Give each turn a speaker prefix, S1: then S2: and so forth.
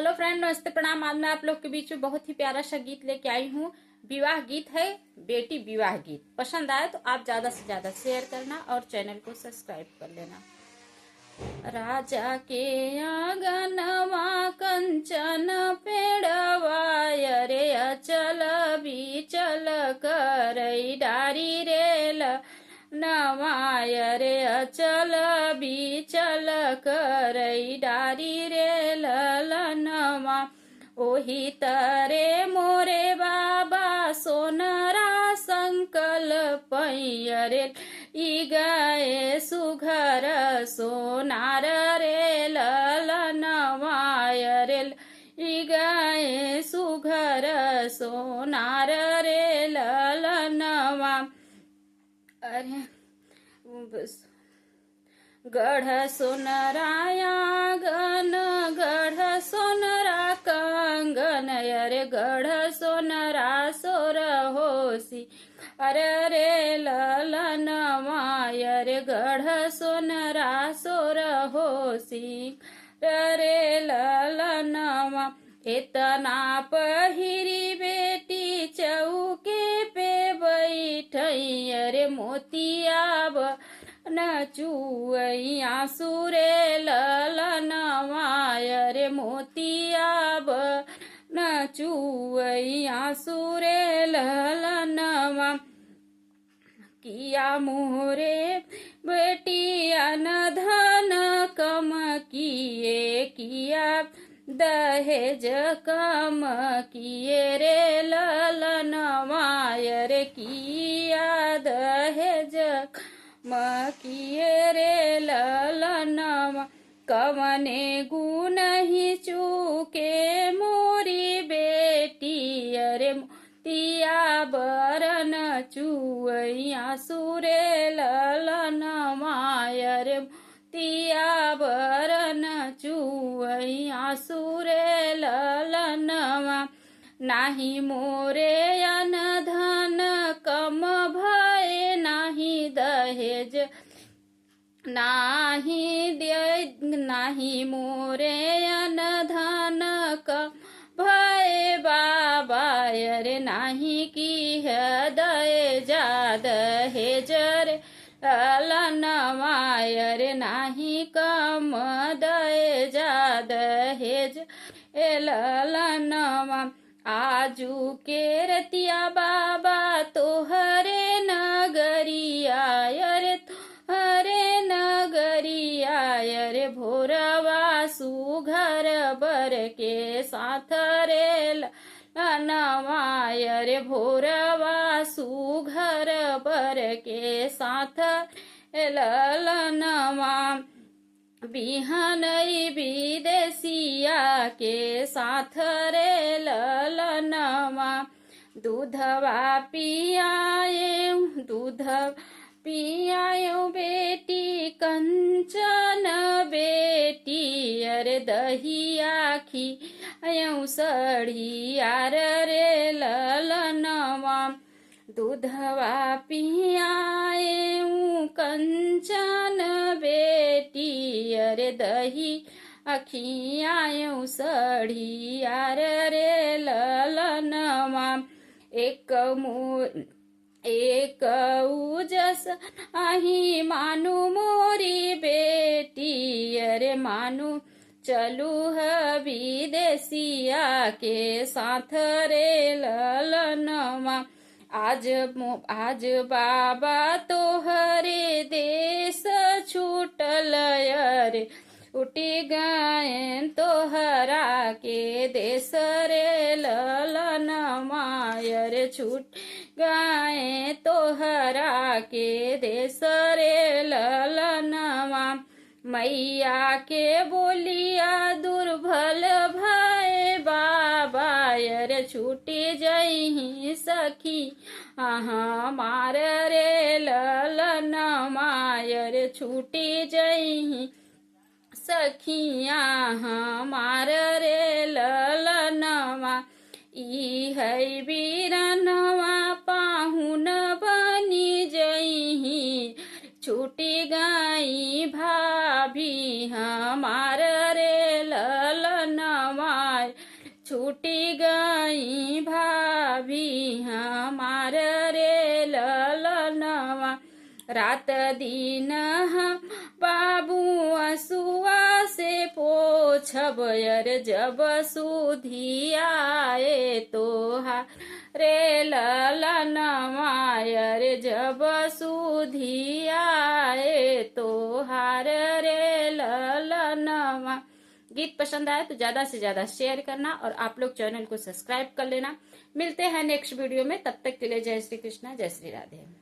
S1: Hello friend, नमस्ते, प्रणाम। आज मैं आप लोग के बीच में बहुत ही प्यारा सा गीत लेके आई हूँ। विवाह गीत है, बेटी विवाह गीत। पसंद आए तो आप ज्यादा से ज्यादा शेयर करना और चैनल को सब्सक्राइब कर लेना। राजा के आंगनवा कंचन पेड़वा, रे अचल बिचल करई डारी रेल नवाय, रे अचल बिचल करई डारी रेल नवा। ओही तरे मोरे बाबा सोनरा संकल्प रे ई गए सुघर सोनार रे ललनवाय रे ई गए सुघर सोनार रे ललनवा। अरे गढ़ सोनराया गन गढ़ सोनरा कंगन, अरे गढ़ सोनरा सोर होसी अरे रे ललनवाय, रे गढ़ सोनरा सोर होसी रे ललनवा। इतना पहिरी बेटी चौके पे बैठई, अरे मोतियाब नचुई आंसुरे ललनवाय, रे मोतियाब नचुई आंसुरे ललनवा। किया मोरे बेटिया न धन कम किए, किया दहेज कम किए रे ललनवाय, रे किया दहेज किए रे ललनवा। कवने गुण ही चूके मोरी बेटी, अरे मोतिया बरन चुई आंसुरे ललनवाय, रे मोतिया बरन चुई आंसुरे ललनवा। नाही मोरे अन धन कम भय, नाही दहेज नाही दे, नाही मोरे अन धन कम भय बाबा, रे नाही की हृदय जा दहेज रे ललनवाय, रे नाही कम दय जा दहेज ललनवा। आजू के रतिया बाबा तोहरे नगरिया, रे तोहरे नगरिया, रे भोरवा सुघर बर के साथ रे ललनवाय, रे भोरवा सुघर बर के साथ ललनवा। बिहनई विदेशिया के साथ रे ललनवा। दूधवा पियाए दूध पियायो बेटी कंचन बेटी, अरे दहिया खियायो सड़िया रे ललनवा। दूधवा पियाए कंचन बेटी, अरे दही अखियायो सड़िया रे ललनवा। एक उजस आही मानु मोरी बेटी, अरे मानु चलू है विदेशिया के साथ रे ललनवा। आज बाबा तोहरे देश छूटल, रे उठी गए तोहरा के देश रे ललनवाय, रे छूट गए तोहरा के देश रे ललनवा। मैया के बोलिया दुर्बल भय बाबा, रे छूटी जही सखी हमार रे ललनवाय, रे छूटी जही सखिया हमार रे ललनवा। ई है बीरनवा पाहुन बनी जही, छूटी गई भाभी हमार रे ललनवा, छूटी गई भाभी हमार रे ललनवा, रात दिन हम बाबू असुआ से पोछब यर, जब सुधी आए तोहार रे ललनवा यर, जब सुधी आए तोहार रे ललनवा। गीत पसंद आए तो ज्यादा से ज्यादा शेयर करना और आप लोग चैनल को सब्सक्राइब कर लेना। मिलते हैं नेक्स्ट वीडियो में, तब तक के लिए जय श्री कृष्णा, जय श्री राधे।